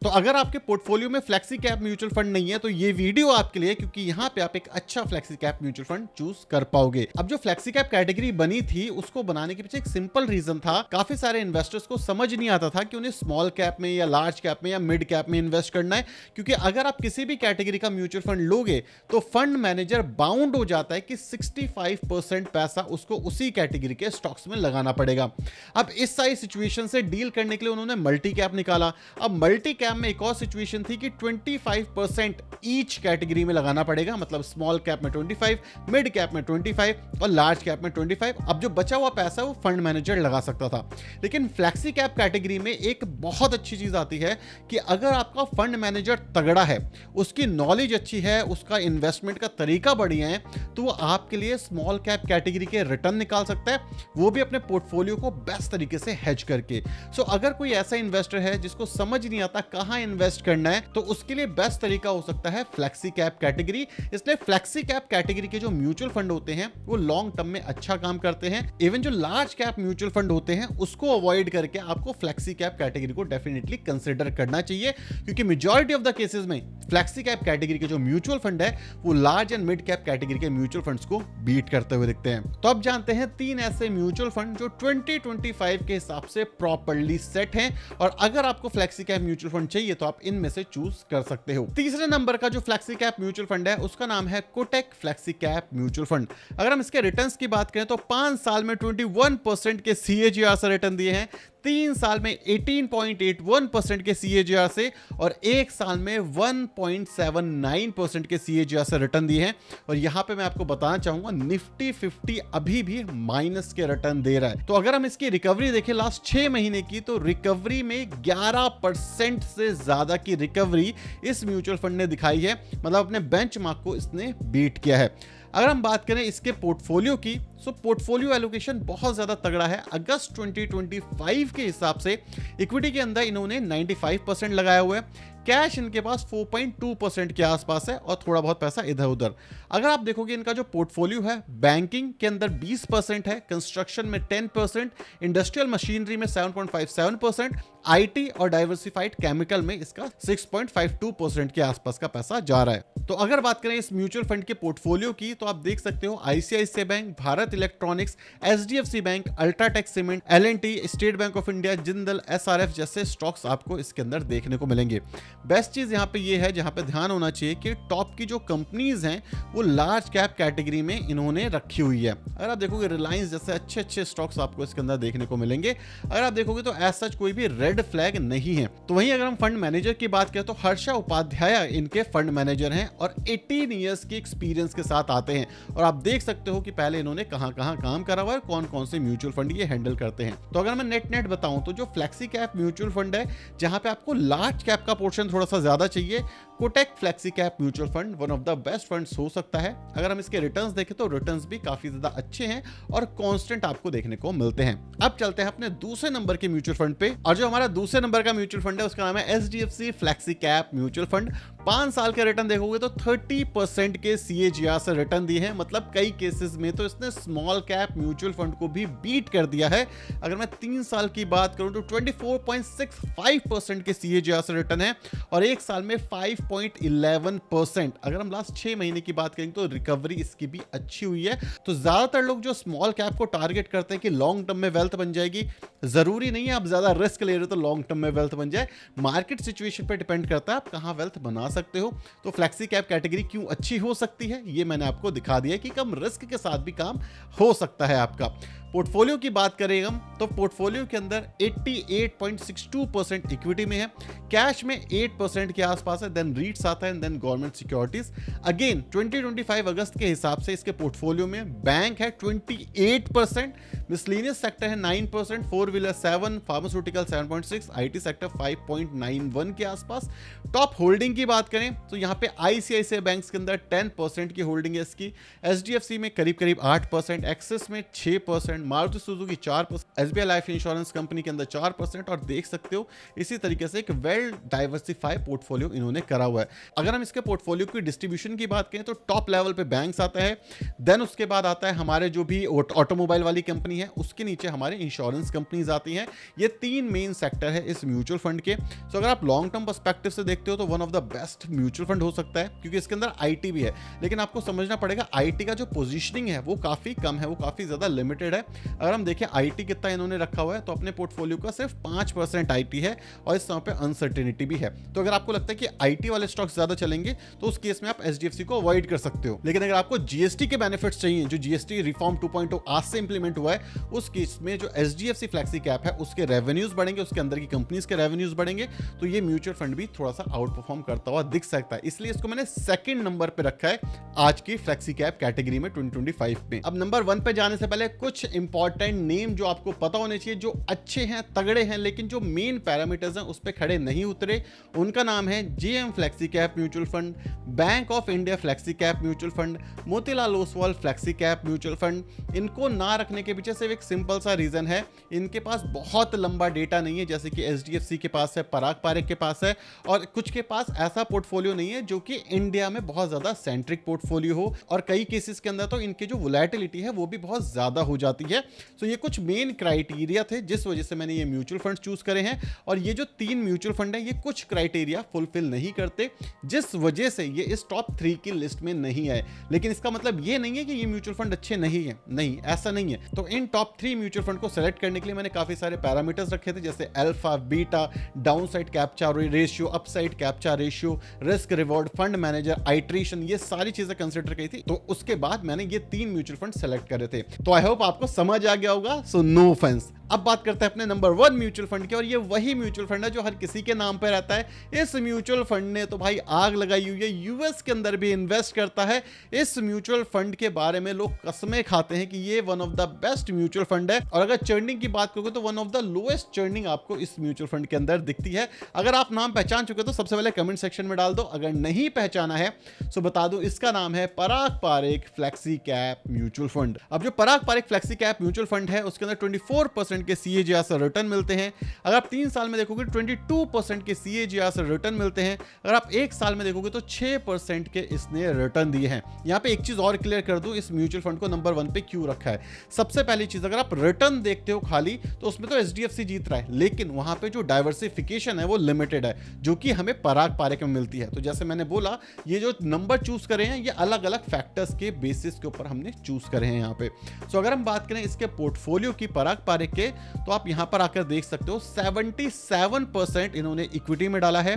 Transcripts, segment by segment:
तो अगर आपके पोर्टफोलियो में फ्लेक्सी कैप म्यूचुअल फंड नहीं है तो ये वीडियो आपके लिए, क्योंकि यहाँ पे आप एक अच्छा flexi cap mutual fund choose कर पाओगे। अब जो फ्लेक्सी कैप कैटेगरी बनी थी उसको बनाने के पीछे एक सिंपल रीजन था। काफी सारे इन्वेस्टर्स को समझ नहीं आता था कि उन्हें स्मॉल कैप में या लार्ज कैप में या मिड कैप में इन्वेस्ट करना है, क्योंकि अगर आप किसी भी कैटेगरी का म्यूचुअल फंड लोगे तो फंड मैनेजर बाउंड हो जाता है कि 65% पैसा उसको उसी कैटेगरी के स्टॉक्स में लगाना पड़ेगा। अब इस सारी सिचुएशन से डील करने के लिए उन्होंने मल्टी कैप निकाला। अब मल्टी कैप में एक और सिचुएशन थी कि 25% ईच कैटेगरी में लगाना पड़ेगा, मतलब स्मॉल कैप में 25, मिड कैप में 25 और लार्ज कैप में 25। अब जो बचा हुआ पैसा वो फंड मैनेजर लगा सकता था। लेकिन फ्लेक्सी कैप कैटेगरी में एक बहुत अच्छी चीज आती है कि अगर आपका फंड मैनेजर तगड़ा है, उसकी नॉलेज अच्छी है, उसका इन्वेस्टमेंट का तरीका बढ़िया है, तो वो आपके लिए स्मॉल कैप कैटेगरी के रिटर्न निकाल सकता है, वो भी अपने पोर्टफोलियो को बेस्ट तरीके से हेज करके। सो अगर कोई ऐसा इन्वेस्टर है जिसको समझ नहीं आता कहां इन्वेस्ट करना है, तो उसके लिए बेस्ट तरीका हो सकता है फ्लेक्सी कैप कैटेगरी। इसलिए फ्लेक्सी कैप कैटेगरी के जो म्यूचुअल फंड होते हैं वो लॉन्ग टर्म में अच्छा काम करते हैं। इवन जो लार्ज कैप म्यूचुअल फंड होते हैं उसको अवॉइड करके आपको फ्लेक्सी कैप कैटेगरी को डेफिनेटली कंसिडर करना चाहिए, क्योंकि मेजॉरिटी ऑफ द केसेस में फ्लेक्सी कैप कैटेगरी के जो म्यूचुअल फंड है वो large and mid cap category के म्यूचुअल फंड्स को बीट करते हुए दिखते हैं। तो अब जानते हैं 3 ऐसे म्यूचुअल फंड जो 2025 के हिसाब से प्रॉपर्ली सेट हैं, और अगर आपको फ्लेक्सी कैप म्यूचुअल फंड चाहिए तो आप इनमें से चूज कर सकते हो। तीसरे नंबर का जो फ्लेक्सी कैप म्यूचुअल फंड है उसका नाम है Kotak flexi cap mutual fund. अगर हम इसके रिटर्न्स की बात करें तो 5 साल में 21% के CAGR से रिटर्न दिए हैं, 3 साल में 18.81% के CAGR से, और 1 साल में 1.79% के CAGR से रिटर्न दिए हैं। और यहां पे मैं आपको बताना चाहूंगा निफ्टी 50 अभी भी माइनस के रिटर्न दे रहा है। तो अगर हम इसकी रिकवरी देखें लास्ट 6 महीने की, तो रिकवरी में 11% से ज्यादा की रिकवरी इस म्यूचुअल फंड ने दिखाई है, मतलब अपने बेंचमार्क को इसने बीट किया है। अगर हम बात करें इसके पोर्टफोलियो की, सो पोर्टफोलियो एलोकेशन बहुत ज्यादा तगड़ा है। अगस्त 2025 के हिसाब से इक्विटी के अंदर इन्होंने 95% लगाया हुआ है, कैश इनके पास 4.2% के आसपास है, और थोड़ा बहुत पैसा इधर उधर। अगर आप देखोगे इनका जो पोर्टफोलियो है, बैंकिंग के अंदर 20% है, कंस्ट्रक्शन में 10%, इंडस्ट्रियल मशीनरी में 7.57%, आईटी और डाइवर्सिफाइड केमिकल में इसका 6.52% के आसपास का पैसा जा रहा है। तो अगर बात करें इस म्यूचुअल फंड के पोर्टफोलियो की, तो आप देख सकते हो ICICI bank, Bharat electronics, HDFC bank, UltraTech cement, L&T, state bank of India, Jindal, SRF जैसे स्टॉक्स आपको इसके अंदर देखने को मिलेंगे। बेस्ट चीज यहां पे ये है, जहां पे ध्यान होना चाहिए कि टॉप की जो कंपनीज हैं वो लार्ज कैप कैटेगरी में इन्होंने रखी हुई है। अगर आप देखोगे रिलायंस जैसे अच्छे अच्छे स्टॉक्स आपको इसके अंदर देखने को मिलेंगे। अगर आप देखोगे तो एज सच कोई भी रेड फ्लैग नहीं है। तो वहीं अगर हम फंड मैनेजर की बात करें तो हर्षा उपाध्याय इनके फंड मैनेजर हैं, और 18 ईयर्स के एक्सपीरियंस के साथ आते हैं। और आप देख सकते हो कि पहले इन्होंने कहां कहां काम करा हुआ है, कौन कौन से म्यूचुअल फंड ये हैंडल करते हैं। तो अगर मैं नेट बताऊं तो जो फ्लेक्सी कैप म्यूचुअल फंड है, जहां पे आपको लार्ज कैप का पोर्शन थोड़ा सा ज्यादा चाहिए, Kotak flexi cap mutual fund one of the best funds हो सकता है। अगर हम इसके रिटर्न्स देखें तो रिटर्न्स भी काफी ज्यादा अच्छे हैं और कांस्टेंट आपको देखने को मिलते हैं। अब चलते हैं अपने दूसरे नंबर के म्यूचुअल फंड पे, और जो हमारा दूसरे नंबर का म्यूचुअल फंड है उसका नाम है HDFC flexi cap mutual fund. 5 साल के रिटर्न देखोगे तो 30% के CAGR से रिटर्न दिए हैं, मतलब कई केसेस में तो इसने स्मॉल कैप म्यूचुअल फंड को भी बीट कर दिया है। अगर मैं 3 साल की बात करूं तो 24.65% के CAGR से रिटर्न है, और 1 साल में 5.11%। अगर हम लास्ट 6 महीने की बात करें तो रिकवरी इसकी भी अच्छी हुई है। तो ज्यादातर लोग जो स्मॉल कैप को टारगेट करते हैं कि लॉन्ग टर्म में वेल्थ बन जाएगी, जरूरी नहीं है आप ज्यादा रिस्क ले रहे हो तो लॉन्ग टर्म में वेल्थ बन जाए। मार्केट सिचुएशन पर डिपेंड करता है आप कहां वेल्थ बना सकते हो। तो फ्लेक्सी कैप कैटेगरी क्यों अच्छी हो सकती है ये मैंने आपको दिखा दिया कि कम रिस्क के साथ भी काम हो सकता है आपका। पोर्टफोलियो की बात करें हम तो पोर्टफोलियो के अंदर 88.62% इक्विटी में है, कैश में 8% के आसपास है, देन रीट्स आता है, देन गवर्नमेंट सिक्योरिटीज। अगेन 2025 अगस्त के हिसाब से इसके पोर्टफोलियो में बैंक है 28%, मिसलेनियस सेक्टर है 9%, four wheeler 7%, pharmaceutical 7.6%, IT sector 5.91 के आसपास। टॉप होल्डिंग की बात करें तो यहाँ पे ICICI बैंक के अंदर 10% की होल्डिंग है इसकी, HDFC में करीब करीब 8%, एक्सिस में 6%, 4%, Maruti Suzuki 4%, SBI life insurance company के अंदर 4%, और देख सकते हो इसी तरीके से एक वेल डाइवर्सिफाइड पोर्टफोलियो इन्होंने करा हुआ है। अगर हम इसके पोर्टफोलियो की डिस्ट्रीब्यूशन की बात करें तो टॉप लेवल पे बैंक्स आता है, देन उसके बाद आता है हमारे जो भी ऑटोमोबाइल वाली कंपनी है, उसके नीचे हमारे इंश्योरेंस कंपनीज आती हैं। ये 3 मेन सेक्टर है इस म्यूचुअल फंड के। सो अगर आप लॉन्ग टर्म पर्सपेक्टिव से देखते हो तो one of the best mutual fund हो सकता है, क्योंकि इसके अंदर आईटी भी है। लेकिन आपको समझना पड़ेगा आईटी का जो पोजीशनिंग है वो काफी कम है, वो काफी ज्यादा लिमिटेड है। अगर हम देखें आईटी कितना इन्होंने रखा हुआ है तो अपने पोर्टफोलियो का सिर्फ 5% आईटी है, और इस समय पे अनसर्टेनिटी भी है। तो अगर आपको लगता है कि आईटी वाले स्टॉक्स ज्यादा चलेंगे तो उस केस में आप एचडीएफसी को अवॉइड कर सकते हो। लेकिन अगर आपको जीएसटी के बेनिफिट्स चाहिए, जो जीएसटी रिफॉर्म 2.0 आज से इंप्लीमेंट हुआ है, उस केस में जो एचडीएफसी फ्लेक्सी कैप है उसके रेवेन्यूज बढ़ेंगे, उसके अंदर की कंपनीज के रेवेन्यूज बढ़ेंगे, तो ये म्यूचुअल फंड भी थोड़ा सा आउट परफॉर्म करता हुआ दिख सकता है। इसलिए इसको मैंने सेकंड नंबर पे रखा है आज की फ्लेक्सी कैप कैटेगरी में 2025 में। अब नंबर 1 पे जाने से पहले कुछ इंपॉर्टेंट नेम जो आपको पता होने चाहिए, जो अच्छे हैं, तगड़े हैं, लेकिन जो मेन पैरामीटर्स हैं उस पे खड़े नहीं उतरे। उनका नाम है JM flexi cap mutual fund, bank of India flexi cap mutual fund, Motilal Oswal flexi cap mutual fund. इनको ना रखने के पीछे सिर्फ एक सिंपल सा रीजन है, इनके पास बहुत लंबा डेटा नहीं है, जैसे कि एचडीएफसी के पास है, पराग पारेख के पास है, और कुछ के पास ऐसा पोर्टफोलियो नहीं है जो कि इंडिया में बहुत ज्यादा सेंट्रिक पोर्टफोलियो हो, और कई केसेस के अंदर तो इनकी जो वोलेटिलिटी है वो भी बहुत ज्यादा हो जाती है। तो ये कुछ मेन क्राइटेरिया थे जिस वजह से मैंने ये म्यूचुअल फंड चूज करे हैं, और ये जो 3 म्यूचुअल फंड है ये कुछ क्राइटेरिया फुलफिल नहीं करते, जिस वजह से ये इस टॉप 3 की लिस्ट में नहीं आए। लेकिन इसका मतलब ये नहीं है कि ये म्यूचुअल फंड अच्छे नहीं है, नहीं, ऐसा नहीं है। तो इन टॉप 3 म्यूचुअल फंड को सेलेक्ट करने के लिए मैंने काफी सारे पैरामीटर्स रखे थे, जैसे alpha, beta, downside capture ratio, upside capture ratio, risk reward, fund manager, iteration, ये सारी चीजें कंसिडर की थी। तो उसके बाद मैंने ये 3 म्यूचुअल फंड सेलेक्ट करे थे। तो आई होप आपको समझ आ गया होगा, सो नो ऑफेंस। अब बात करते हैं अपने नंबर 1 म्यूचुअल फंड की, और ये वही म्यूचुअल फंड है जो हर किसी के नाम पे रहता है। इस म्यूचुअल फंड ने तो भाई आग लगाई हुई है, यूएस के अंदर भी इन्वेस्ट करता है। इस म्यूचुअल फंड के बारे में लोग कसमें खाते हैं कि ये one of the best mutual fund है, और अगर चर्निंग की बात करोगे तो one of the lowest churning आपको इस म्यूचुअल फंड के अंदर दिखती है। अगर आप नाम पहचान चुके तो सबसे पहले कमेंट सेक्शन में डाल दो, अगर नहीं पहचाना है तो बता दो। इसका नाम है Parag Parikh flexi cap mutual fund. अब जो Parag Parikh flexi cap mutual fund है उसके अंदर 24% के सीएजीआर से रिटर्न मिलते हैं। अगर आप 3 साल में देखोगे 22% के सीएजीआर से रिटर्न मिलते हैं। अगर आप 1 साल में देखोगे तो 6% के इसने रिटर्न दिए हैं। यहां पे एक चीज और क्लियर कर दूं, इस म्यूचुअल फंड को नंबर 1 पे क्यों रखा है। सबसे पहली चीज, अगर आप रिटर्न देखते हो खाली तो उसमें तो एचडीएफसी जीत रहा है, लेकिन वहां पे जो डाइवर्सिफिकेशन है वो लिमिटेड है, जो कि हमें पराग पारेख में मिलती है। तो जैसे मैंने बोला, ये जो नंबर चूज करे हैं ये अलग अलग फैक्टर्स के बेसिस के ऊपर हमने चूज करे हैं यहाँ पे। सो अगर हम बात करें इसके पोर्टफोलियो की पराग पारेख के, तो आप यहां पर आकर देख सकते हो 77% इन्होंने इक्विटी में डाला है,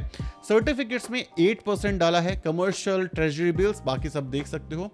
सर्टिफिकेट्स में 8% डाला है, कमर्शियल, ट्रेजरी बिल्स, बाकी सब देख सकते हो।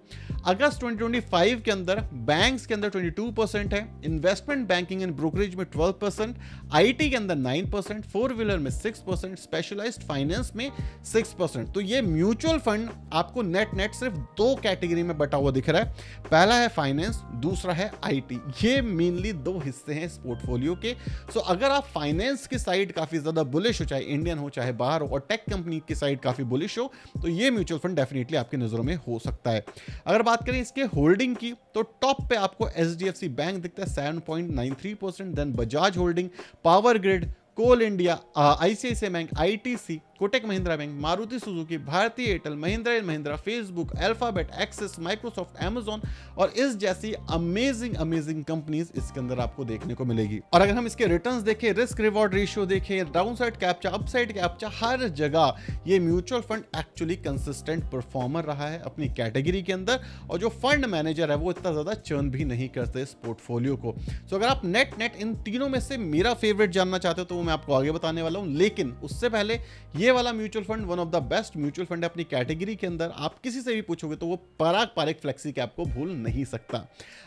अगस्त 2025 के अंदर बैंक्स के अंदर 22% है, इन्वेस्टमेंट बैंकिंग एंड ब्रोकरेज में 12%, आईटी के अंदर 9%, 4 व्हीलर में 6%, स्पेशलाइज्ड फाइनेंस में 6%। तो ये म्यूचुअल फंड आपको नेट नेट सिर्फ 2 कैटेगरी में बटा हुआ दिख रहा है। पहला है फाइनेंस, दूसरा है आईटी। ये मेनली 2 हिस्से हैं इस पोर्टफोलियो के। सो अगर आप फाइनेंस की साइड काफी ज्यादा बुलिश हो, चाहे इंडियन हो चाहे बाहर हो, और टेक कंपनी की साइड काफी बुलिश हो, तो ये म्यूचुअल फंड डेफिनेटली आपकी नजरों में हो सकता है। अगर बात करें इसके होल्डिंग की, तो टॉप पे आपको एचडीएफसी बैंक दिखता है 7.93%, then Bajaj holding, power grid, Coal India, ICICI bank, ITC, Kotak Mahindra bank, Maruti Suzuki, Bharti Airtel, Mahindra and Mahindra, Facebook, Alphabet, Axis, Microsoft, Amazon, और इस जैसी अमेजिंग कंपनीज इसके अंदर आपको देखने को मिलेगी। और अगर हम इसके रिटर्न्स देखें, रिस्क रिवॉर्ड रेशियो देखें, डाउनसाइड कैप्चर, अपसाइड कैप्चर, हर जगह ये mutual fund actually consistent performer रहा है अपनी कैटेगरी के अंदर, और जो फंड मैनेजर है वो इतना ज्यादा चर्न भी नहीं करते इस पोर्टफोलियो को। सो अगर आप नेट इन तीनों में से मेरा फेवरेट जानना चाहते हो तो वो मैं आपको आगे बताने वाला हूं, लेकिन उससे पहले ये वाला mutual fund one of the best mutual fund है अपनी कैटेगरी के अंदर। आप किसी से भी पूछोगे तो वो पराग पारेख फ्लेक्सी कैप को भूल नहीं सकता।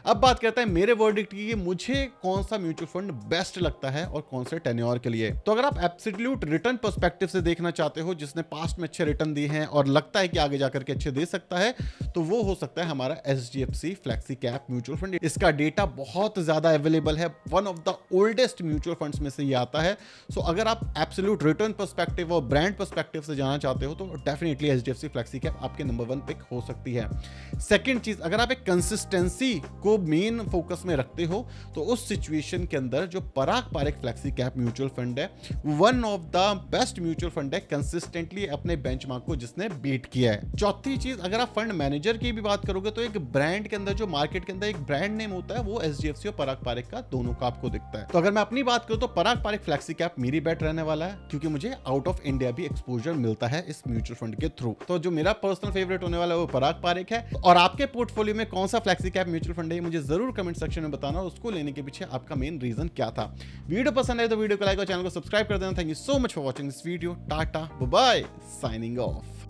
अब बात करते हैं मेरे वर्डिक्ट की, मुझे कौन सा म्यूचुअल फंड बेस्ट लगता है और कौन से टेन्योर के लिए। तो अगर आप एब्सोल्यूट रिटर्न पर्सपेक्टिव से देखना चाहते हो, जिसने पास्ट में अच्छे रिटर्न दिए हैं और लगता है कि आगे जाकर के अच्छे दे सकता है, तो वो हो सकता है हमारा HDFC flexi cap mutual fund. इसका डेटा बहुत ज्यादा अवेलेबल है, one of the oldest mutual funds में से ये आता है, सो अगर आप एब्सोल्यूट रिटर्न पर्सपेक्टिव और ब्रांड पर्सपेक्टिव से जाना चाहते हो तो डेफिनेटली HDFC फ्लेक्सी कैप आपके नंबर 1 पिक हो सकती है। सेकंड चीज, अगर आप एक कंसिस्टेंसी को मेन फोकस में रखते हो तो उस सिचुएशन के अंदर जो Parag Parikh flexi cap mutual fund है, one of the best mutual fund है कंसिस्टेंटली अपने बेंचमार्क को जिसने बीट किया है। चौथी चीज, अगर आप फंड मैनेजर की भी बात करोगे तो एक ब्रांड के अंदर जो मार्केट के अंदर एक ब्रांड नेम होता है वो HDFC और पराग पारेख का दोनों का आपको दिखता है। तो अगर मैं अपनी बात करूं तो पराग पारेख फ्लेक्सी कैप मेरी बेट रहने वाला है, क्योंकि मुझे आउट ऑफ इंडिया भी एक्सपोजर मिलता है इस म्यूचुअल फंड के थ्रू। तो जो मेरा पर्सनल फेवरेट होने वाला है वो पराग पारेख है। और आपके पोर्टफोलियो में कौन सा फ्लेक्सी कैप म्यूचुअल फंड है मुझे जरूर कमेंट सेक्शन में बताना, और उसको लेने के पीछे आपका मेन रीजन क्या था। वीडियो पसंद आए तो वीडियो को लाइक और चैनल को सब्सक्राइब कर देना। Thank you so much for watching this video. Tata bye bye, signing of.